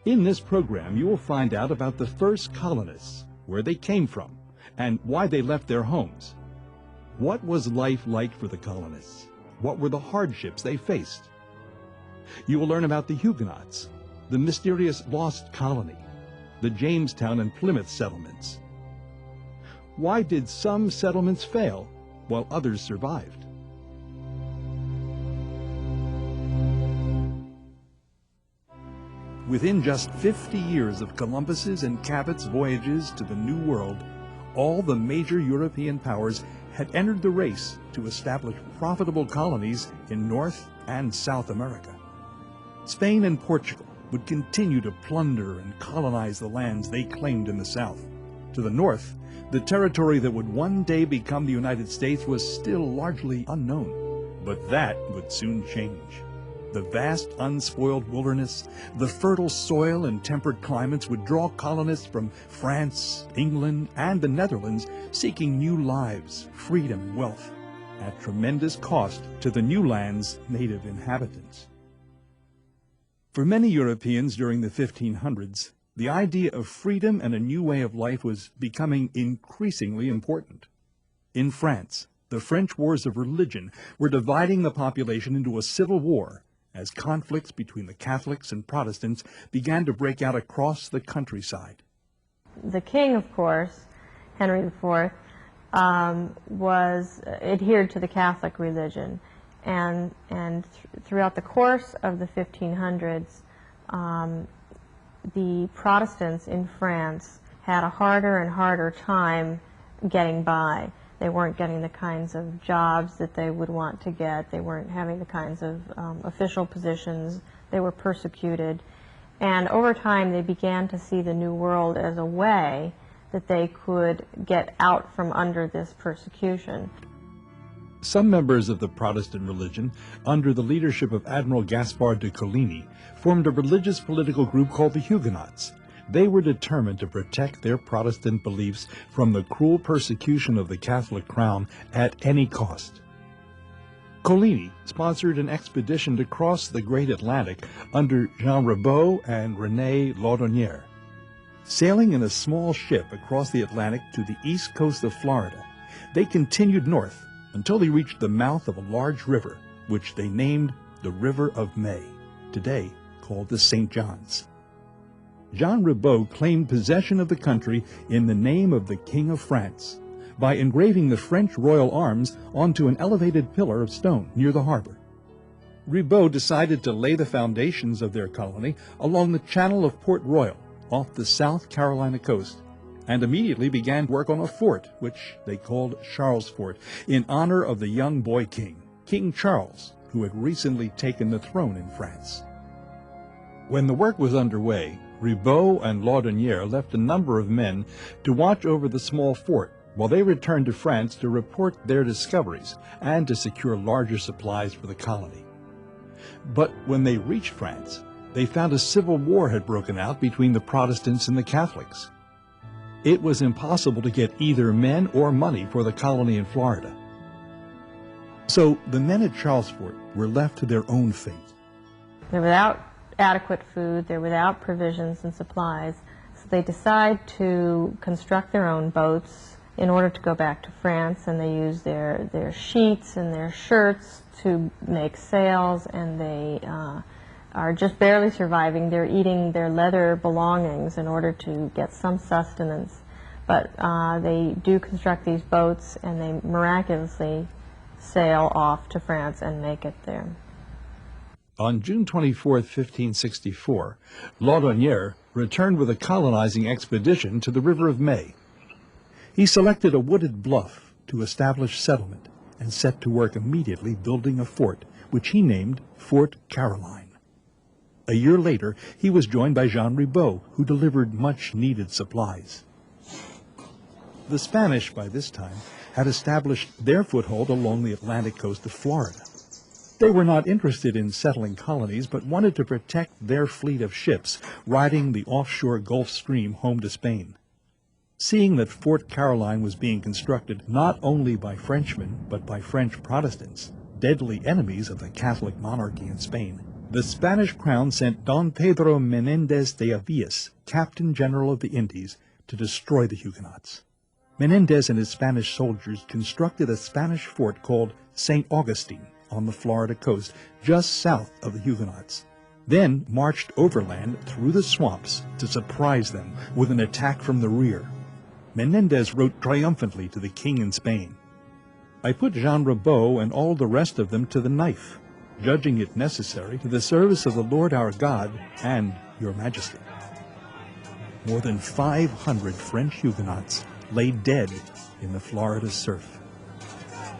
In this program, you will find out about the first colonists, where they came from, and why they left their homes. What was life like for the colonists? What were the hardships they faced? You will learn about the Huguenots, the mysterious lost colony, the Jamestown and Plymouth settlements. Why did some settlements fail while others survived? Within just 50 years of Columbus's and Cabot's voyages to the New World, all the major European powers had entered the race to establish profitable colonies in North and South America. Spain and Portugal would continue to plunder and colonize the lands they claimed in the South. To the north, the territory that would one day become the United States was still largely unknown, but that would soon change. The vast, unspoiled wilderness, the fertile soil and temperate climates would draw colonists from France, England, and the Netherlands seeking new lives, freedom, and wealth, at tremendous cost to the new land's native inhabitants. For many Europeans during the 1500s, the idea of freedom and a new way of life was becoming increasingly important. In France, the French wars of religion were dividing the population into a civil war as conflicts between the Catholics and Protestants began to break out across the countryside. The king, of course, Henry IV, was adhered to the Catholic religion, and throughout the course of the 1500s, the Protestants in France had a harder and harder time getting by. They weren't getting the kinds of jobs that they would want to get. They weren't having the kinds of official positions. They were persecuted. And over time, they began to see the New World as a way that they could get out from under this persecution. Some members of the Protestant religion, under the leadership of Admiral Gaspard de Coligny, formed a religious political group called the Huguenots. They were determined to protect their Protestant beliefs from the cruel persecution of the Catholic crown at any cost. Coligny sponsored an expedition to cross the Great Atlantic under Jean Ribaut and René Laudonnière. Sailing in a small ship across the Atlantic to the east coast of Florida, they continued north until they reached the mouth of a large river, which they named the River of May, today called the St. John's. Jean Ribaut claimed possession of the country in the name of the King of France by engraving the French royal arms onto an elevated pillar of stone near the harbor. Ribaut decided to lay the foundations of their colony along the channel of Port Royal off the South Carolina coast, and immediately began work on a fort, which they called Charles Fort, in honor of the young boy king, King Charles, who had recently taken the throne in France. When the work was underway, Ribaut and Laudonnière left a number of men to watch over the small fort while they returned to France to report their discoveries and to secure larger supplies for the colony. But when they reached France, they found a civil war had broken out between the Protestants and the Catholics. It was impossible to get either men or money for the colony in Florida. So the men at Charles Fort were left to their own fate. They're without adequate food, they're without provisions and supplies, so they decide to construct their own boats in order to go back to France, and they use their sheets and their shirts to make sails, and they are just barely surviving. They're eating their leather belongings in order to get some sustenance, but they do construct these boats, and they miraculously sail off to France and make it there. On June 24, 1564, Laudonnière returned with a colonizing expedition to the River of May. He selected a wooded bluff to establish settlement and set to work immediately building a fort, which he named Fort Caroline. A year later, he was joined by Jean Ribaut, who delivered much-needed supplies. The Spanish, by this time, had established their foothold along the Atlantic coast of Florida. They were not interested in settling colonies, but wanted to protect their fleet of ships riding the offshore Gulf Stream home to Spain. Seeing that Fort Caroline was being constructed not only by Frenchmen, but by French Protestants, deadly enemies of the Catholic monarchy in Spain, the Spanish crown sent Don Pedro Menendez de Avillas, Captain General of the Indies, to destroy the Huguenots. Menendez and his Spanish soldiers constructed a Spanish fort called St. Augustine on the Florida coast, just south of the Huguenots, then marched overland through the swamps to surprise them with an attack from the rear. Menendez wrote triumphantly to the king in Spain, "I put Jean Ribault and all the rest of them to the knife, judging it necessary to the service of the Lord our God and your Majesty." More than 500 French Huguenots lay dead in the Florida surf.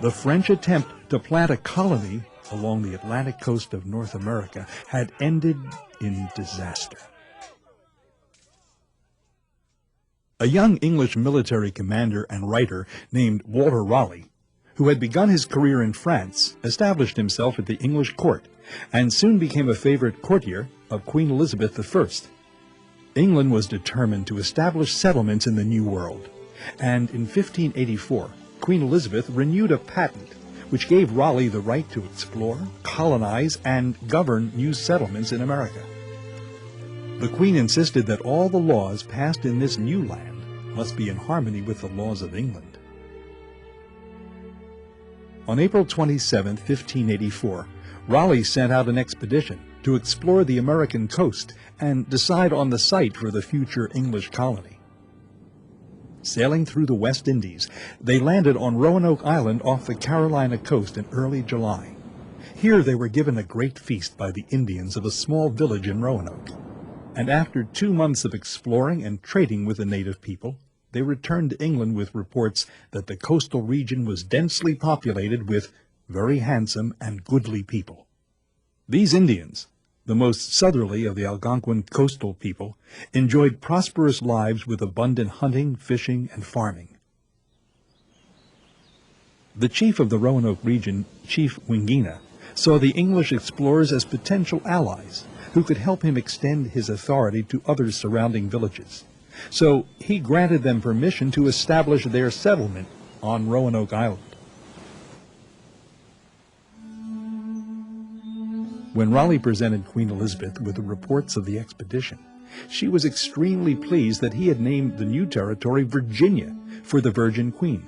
The French attempt to plant a colony along the Atlantic coast of North America had ended in disaster. A young English military commander and writer named Walter Raleigh, who had begun his career in France, established himself at the English court and soon became a favorite courtier of Queen Elizabeth I. England was determined to establish settlements in the New World, and in 1584, Queen Elizabeth renewed a patent which gave Raleigh the right to explore, colonize, and govern new settlements in America. The Queen insisted that all the laws passed in this new land must be in harmony with the laws of England. On April 27, 1584, Raleigh sent out an expedition to explore the American coast and decide on the site for the future English colony. Sailing through the West Indies, they landed on Roanoke Island off the Carolina coast in early July. Here they were given a great feast by the Indians of a small village in Roanoke. And after 2 months of exploring and trading with the native people, they returned to England with reports that the coastal region was densely populated with very handsome and goodly people. These Indians, the most southerly of the Algonquin coastal people, enjoyed prosperous lives with abundant hunting, fishing, and farming. The chief of the Roanoke region, Chief Wingina, saw the English explorers as potential allies who could help him extend his authority to other surrounding villages. So he granted them permission to establish their settlement on Roanoke Island. When Raleigh presented Queen Elizabeth with the reports of the expedition, she was extremely pleased that he had named the new territory Virginia for the Virgin Queen,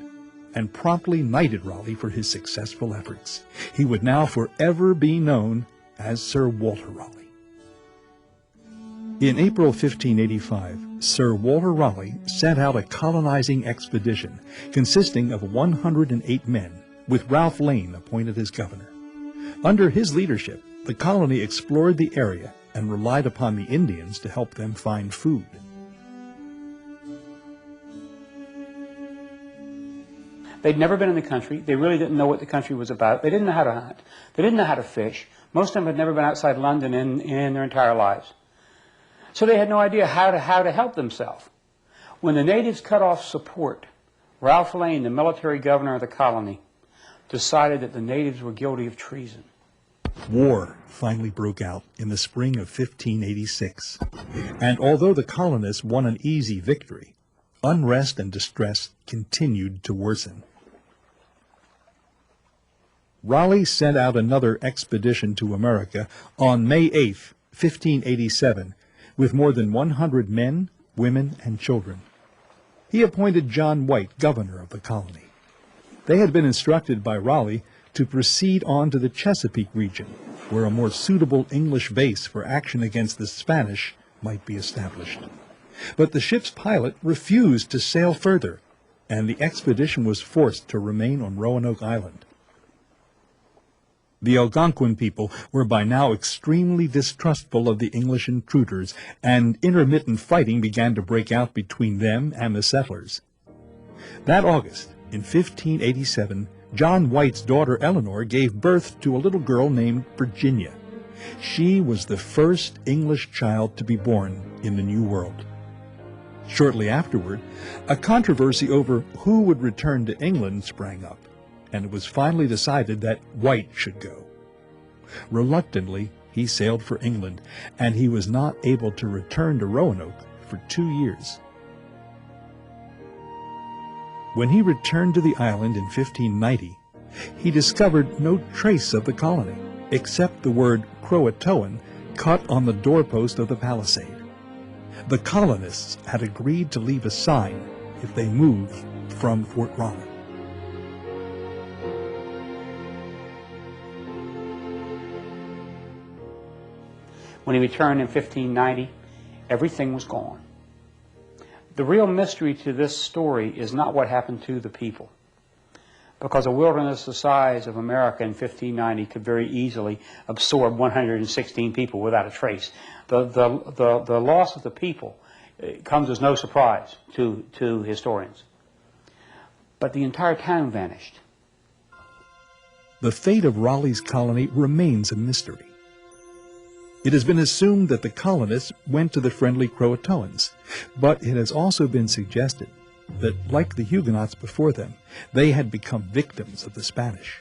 and promptly knighted Raleigh for his successful efforts. He would now forever be known as Sir Walter Raleigh. In April 1585, Sir Walter Raleigh sent out a colonizing expedition consisting of 108 men, with Ralph Lane appointed as governor. Under his leadership, the colony explored the area and relied upon the Indians to help them find food. They'd never been in the country. They really didn't know what the country was about. They didn't know how to hunt. They didn't know how to fish. Most of them had never been outside London in their entire lives. So they had no idea how to help themselves. When the natives cut off support, Ralph Lane, the military governor of the colony, decided that the natives were guilty of treason. War finally broke out in the spring of 1586, and although the colonists won an easy victory, unrest and distress continued to worsen. Raleigh sent out another expedition to America on May 8, 1587, with more than 100 men, women, and children. He appointed John White governor of the colony. They had been instructed by Raleigh to proceed on to the Chesapeake region, where a more suitable English base for action against the Spanish might be established. But the ship's pilot refused to sail further, and the expedition was forced to remain on Roanoke Island. The Algonquin people were by now extremely distrustful of the English intruders, and intermittent fighting began to break out between them and the settlers. That August, in 1587, John White's daughter Eleanor gave birth to a little girl named Virginia. She was the first English child to be born in the New World. Shortly afterward, a controversy over who would return to England sprang up, and it was finally decided that White should go. Reluctantly, he sailed for England, and he was not able to return to Roanoke for 2 years. When he returned to the island in 1590, he discovered no trace of the colony, except the word Croatoan cut on the doorpost of the palisade. The colonists had agreed to leave a sign if they moved from Fort Ronald. When he returned in 1590, everything was gone. The real mystery to this story is not what happened to the people, because a wilderness the size of America in 1590 could very easily absorb 116 people without a trace. The loss of the people comes as no surprise to historians. But the entire town vanished. The fate of Raleigh's colony remains a mystery. It has been assumed that the colonists went to the friendly Croatoans, but it has also been suggested that, like the Huguenots before them, they had become victims of the Spanish.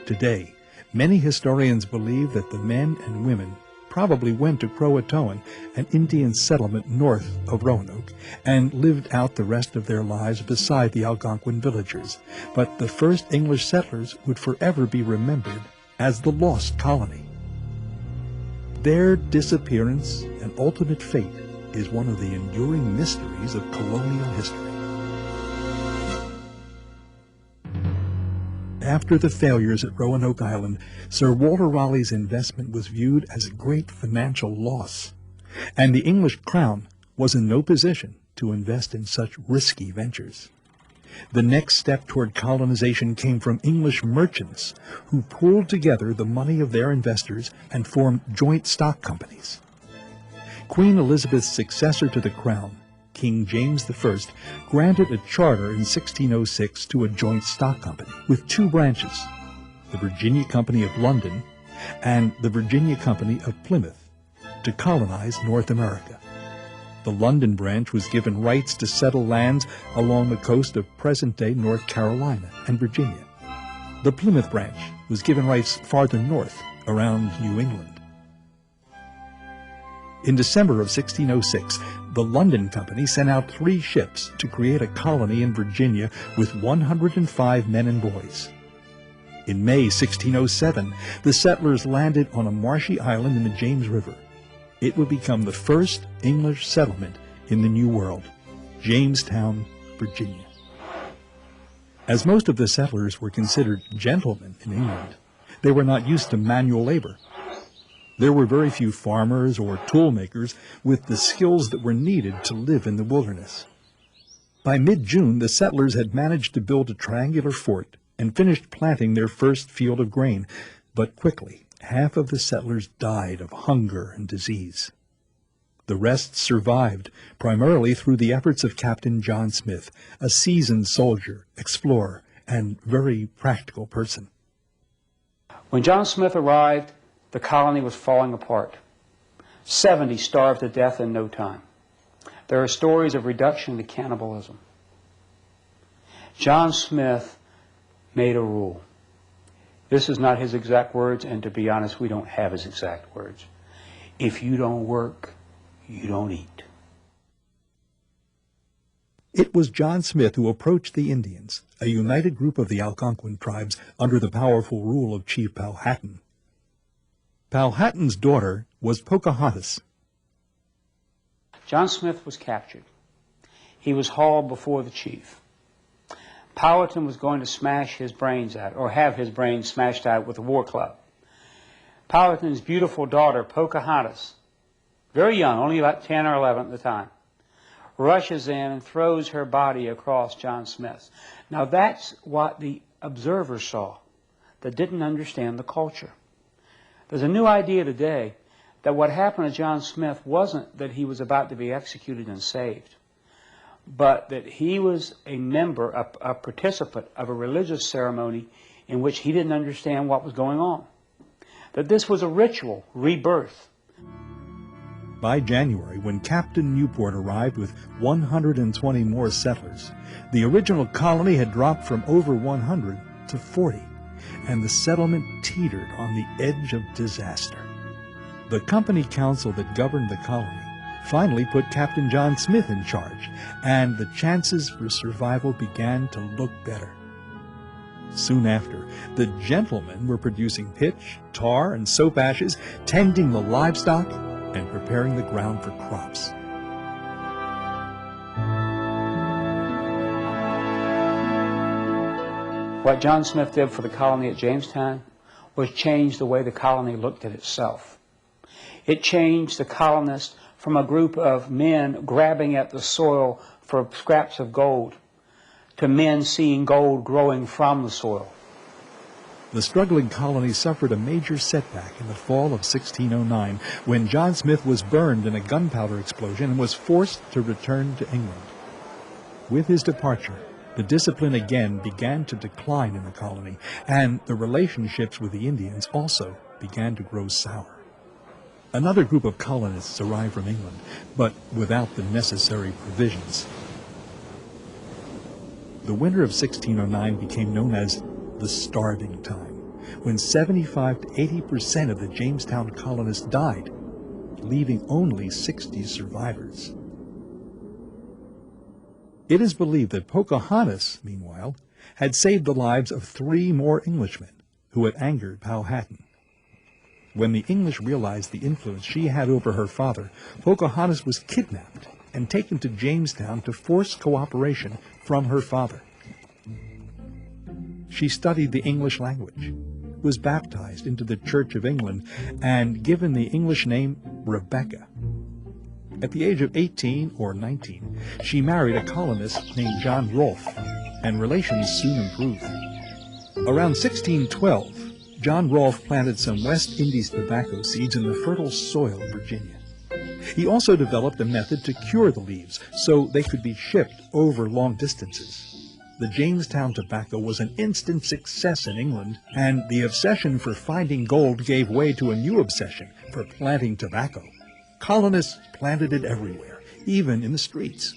Today, many historians believe that the men and women probably went to Croatoan, an Indian settlement north of Roanoke, and lived out the rest of their lives beside the Algonquin villagers. But the first English settlers would forever be remembered as the Lost Colony. Their disappearance and ultimate fate is one of the enduring mysteries of colonial history. After the failures at Roanoke Island, Sir Walter Raleigh's investment was viewed as a great financial loss, and the English crown was in no position to invest in such risky ventures. The next step toward colonization came from English merchants who pooled together the money of their investors and formed joint stock companies. Queen Elizabeth's successor to the crown, King James I, granted a charter in 1606 to a joint stock company with two branches, the Virginia Company of London and the Virginia Company of Plymouth, to colonize North America. The London branch was given rights to settle lands along the coast of present-day North Carolina and Virginia. The Plymouth branch was given rights farther north, around New England. In December of 1606, the London Company sent out 3 ships to create a colony in Virginia with 105 men and boys. In May 1607, the settlers landed on a marshy island in the James River. It would become the first English settlement in the New World, Jamestown, Virginia. As most of the settlers were considered gentlemen in England, they were not used to manual labor. There were very few farmers or tool makers with the skills that were needed to live in the wilderness. By mid-June, the settlers had managed to build a triangular fort and finished planting their first field of grain, but quickly, half of the settlers died of hunger and disease. The rest survived, primarily through the efforts of Captain John Smith, a seasoned soldier, explorer, and very practical person. When John Smith arrived, the colony was falling apart. 70 starved to death in no time. There are stories of reduction to cannibalism. John Smith made a rule. This is not his exact words, and to be honest, we don't have his exact words. If you don't work, you don't eat. It was John Smith who approached the Indians, a united group of the Algonquin tribes under the powerful rule of Chief Powhatan. Powhatan's daughter was Pocahontas. John Smith was captured. He was hauled before the chief. Powhatan was going to smash his brains out, or have his brains smashed out with a war club. Powhatan's beautiful daughter, Pocahontas, very young, only about 10 or 11 at the time, rushes in and throws her body across John Smith's. Now that's what the observers saw that didn't understand the culture. There's a new idea today that what happened to John Smith wasn't that he was about to be executed and saved, but that he was a member, a participant of a religious ceremony in which he didn't understand what was going on. That this was a ritual rebirth. By January, when Captain Newport arrived with 120 more settlers, the original colony had dropped from over 100 to 40, and the settlement teetered on the edge of disaster. The company council that governed the colony finally put Captain John Smith in charge, and the chances for survival began to look better. Soon after, the gentlemen were producing pitch, tar, and soap ashes, tending the livestock, and preparing the ground for crops. What John Smith did for the colony at Jamestown was change the way the colony looked at itself. It changed the colonists from a group of men grabbing at the soil for scraps of gold to men seeing gold growing from the soil. The struggling colony suffered a major setback in the fall of 1609 when John Smith was burned in a gunpowder explosion and was forced to return to England. With his departure, the discipline again began to decline in the colony, and the relationships with the Indians also began to grow sour. Another group of colonists arrived from England, but without the necessary provisions. The winter of 1609 became known as the starving time, when 75 to 80% of the Jamestown colonists died, leaving only 60 survivors. It is believed that Pocahontas, meanwhile, had saved the lives of 3 more Englishmen who had angered Powhatan. When the English realized the influence she had over her father, Pocahontas was kidnapped and taken to Jamestown to force cooperation from her father. She studied the English language, was baptized into the Church of England, and given the English name Rebecca. At the age of 18 or 19, she married a colonist named John Rolfe, and relations soon improved. Around 1612, John Rolfe planted some West Indies tobacco seeds in the fertile soil of Virginia. He also developed a method to cure the leaves so they could be shipped over long distances. The Jamestown tobacco was an instant success in England, and the obsession for finding gold gave way to a new obsession for planting tobacco. Colonists planted it everywhere, even in the streets.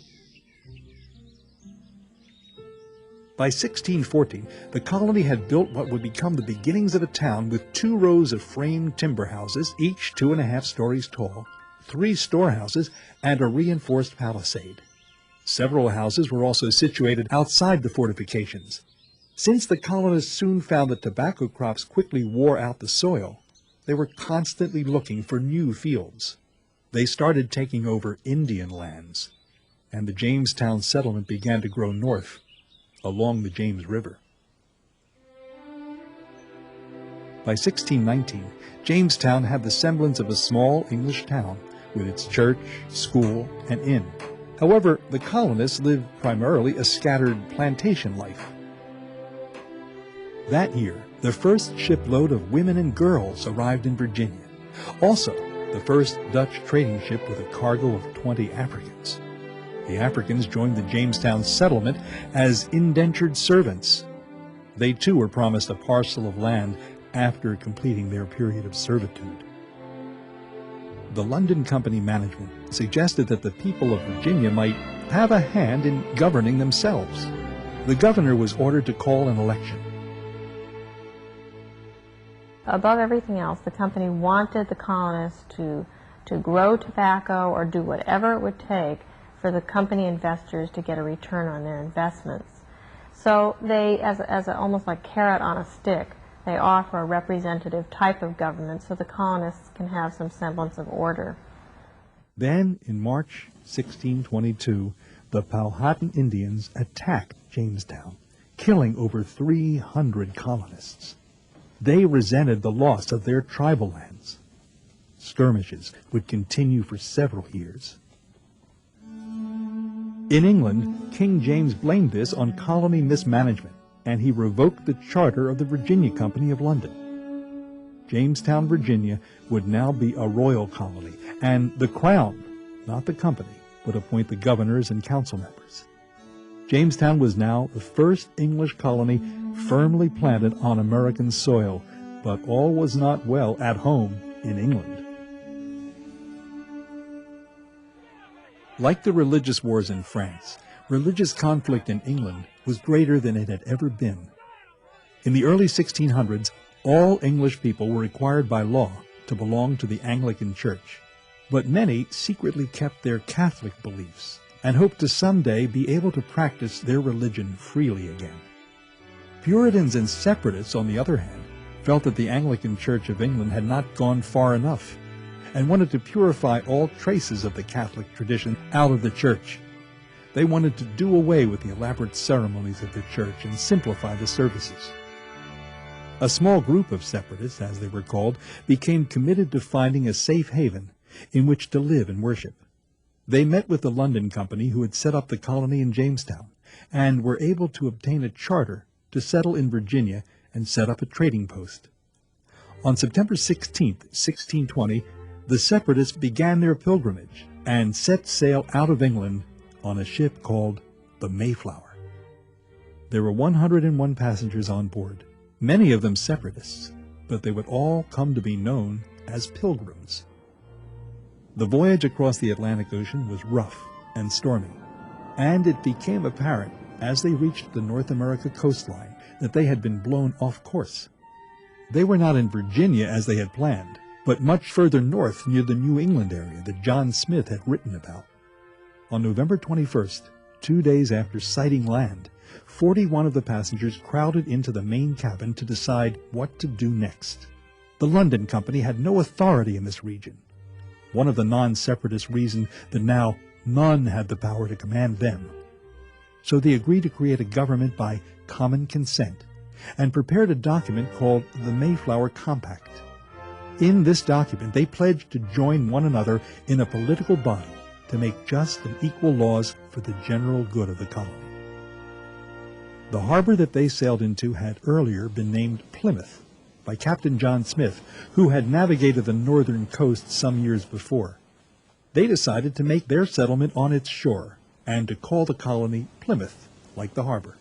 By 1614, the colony had built what would become the beginnings of a town with 2 rows of framed timber houses, each 2.5 stories tall, 3 storehouses, and a reinforced palisade. Several houses were also situated outside the fortifications. Since the colonists soon found that tobacco crops quickly wore out the soil, they were constantly looking for new fields. They started taking over Indian lands, and the Jamestown settlement began to grow north along the James River. By 1619, Jamestown had the semblance of a small English town with its church, school, and inn. However, the colonists lived primarily a scattered plantation life. That year, the first shipload of women and girls arrived in Virginia. Also, the first Dutch trading ship with a cargo of 20 Africans. The Africans joined the Jamestown settlement as indentured servants. They too were promised a parcel of land after completing their period of servitude. The London Company management suggested that the people of Virginia might have a hand in governing themselves. The governor was ordered to call an election. Above everything else, the company wanted the colonists to grow tobacco or do whatever it would take for the company investors to get a return on their investments. So they, almost like carrot on a stick, they offer a representative type of government so the colonists can have some semblance of order. Then, in March 1622, the Powhatan Indians attacked Jamestown, killing over 300 colonists. They resented the loss of their tribal lands. Skirmishes would continue for several years. In England, King James blamed this on colony mismanagement, and he revoked the charter of the Virginia Company of London. Jamestown, Virginia, would now be a royal colony, and the Crown, not the company, would appoint the governors and council members. Jamestown was now the first English colony firmly planted on American soil, but all was not well at home in England. Like the religious wars in France, religious conflict in England was greater than it had ever been. In the early 1600s, all English people were required by law to belong to the Anglican Church, but many secretly kept their Catholic beliefs and hoped to someday be able to practice their religion freely again. Puritans and separatists, on the other hand, felt that the Anglican Church of England had not gone far enough and wanted to purify all traces of the Catholic tradition out of the church. They wanted to do away with the elaborate ceremonies of the church and simplify the services. A small group of separatists, as they were called, became committed to finding a safe haven in which to live and worship. They met with the London Company, who had set up the colony in Jamestown, and were able to obtain a charter to settle in Virginia and set up a trading post. On September 16, 1620, the separatists began their pilgrimage and set sail out of England on a ship called the Mayflower. There were 101 passengers on board, many of them separatists, but they would all come to be known as pilgrims. The voyage across the Atlantic Ocean was rough and stormy, and it became apparent as they reached the North America coastline that they had been blown off course. They were not in Virginia as they had planned, but much further north near the New England area that John Smith had written about. On November 21st, 2 days after sighting land, 41 of the passengers crowded into the main cabin to decide what to do next. The London Company had no authority in this region. One of the non-separatists reasoned that now none had the power to command them. So they agreed to create a government by common consent and prepared a document called the Mayflower Compact. In this document, they pledged to join one another in a political body to make just and equal laws for the general good of the colony. The harbor that they sailed into had earlier been named Plymouth by Captain John Smith, who had navigated the northern coast some years before. They decided to make their settlement on its shore and to call the colony Plymouth, like the harbor.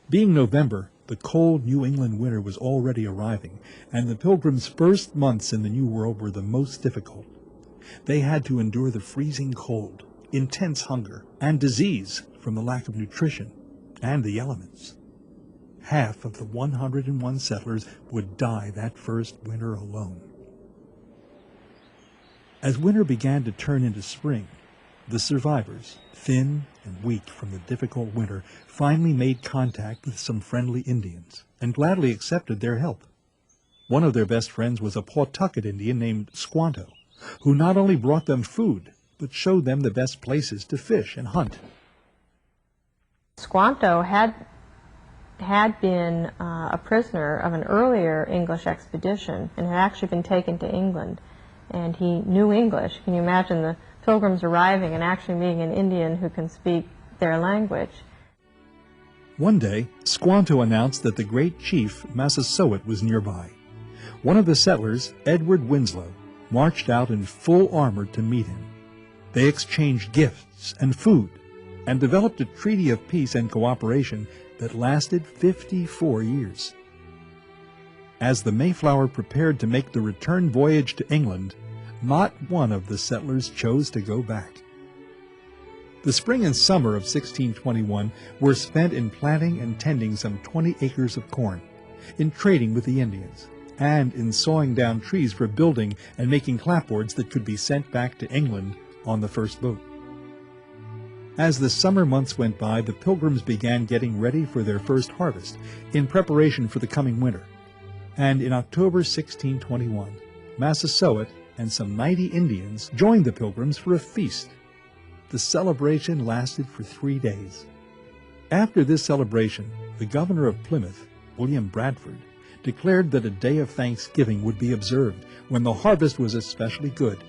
Being November, the cold New England winter was already arriving, and the Pilgrims' first months in the New World were the most difficult. They had to endure the freezing cold, intense hunger, and disease from the lack of nutrition and the elements. Half of the 101 settlers would die that first winter alone. As winter began to turn into spring, the survivors, thin and weak from the difficult winter, finally made contact with some friendly Indians and gladly accepted their help. One of their best friends was a Pawtucket Indian named Squanto, who not only brought them food, but showed them the best places to fish and hunt. Squanto had been a prisoner of an earlier English expedition and had actually been taken to England, and he knew English. Can you imagine the Pilgrims arriving and actually meeting an Indian who can speak their language? One day, Squanto announced that the great chief Massasoit was nearby. One of the settlers, Edward Winslow, marched out in full armor to meet him. They exchanged gifts and food and developed a treaty of peace and cooperation that lasted 54 years. As the Mayflower prepared to make the return voyage to England, not one of the settlers chose to go back. The spring and summer of 1621 were spent in planting and tending some 20 acres of corn, in trading with the Indians, and in sawing down trees for building and making clapboards that could be sent back to England on the first boat. As the summer months went by, the Pilgrims began getting ready for their first harvest in preparation for the coming winter. And in October 1621, Massasoit and some 90 Indians joined the Pilgrims for a feast. The celebration lasted for 3 days. After this celebration, the governor of Plymouth, William Bradford, declared that a day of thanksgiving would be observed when the harvest was especially good.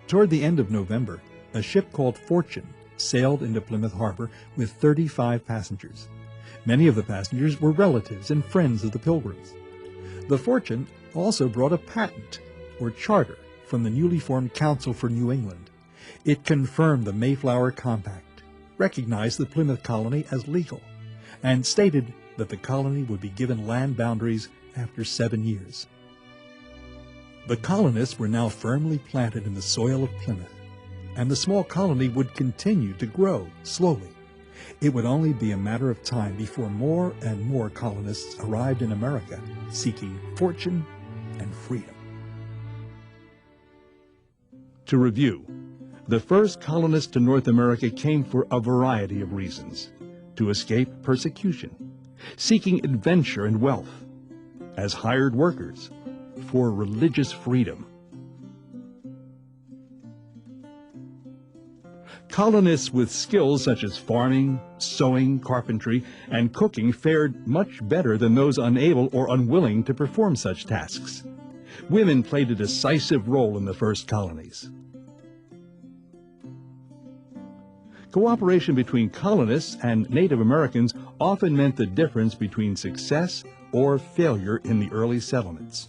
Toward the end of November, a ship called Fortune sailed into Plymouth Harbor with 35 passengers. Many of the passengers were relatives and friends of the Pilgrims. The Fortune also brought a patent, or charter, from the newly formed Council for New England. It confirmed the Mayflower Compact, recognized the Plymouth colony as legal, and stated that the colony would be given land boundaries after 7 years. The colonists were now firmly planted in the soil of Plymouth, and the small colony would continue to grow slowly. It would only be a matter of time before more and more colonists arrived in America seeking fortune and freedom. To review, the first colonists to North America came for a variety of reasons: to escape persecution, seeking adventure and wealth, as hired workers for religious freedom. Colonists with skills such as farming, sewing, carpentry, and cooking fared much better than those unable or unwilling to perform such tasks. Women played a decisive role in the first colonies. Cooperation between colonists and Native Americans often meant the difference between success or failure in the early settlements.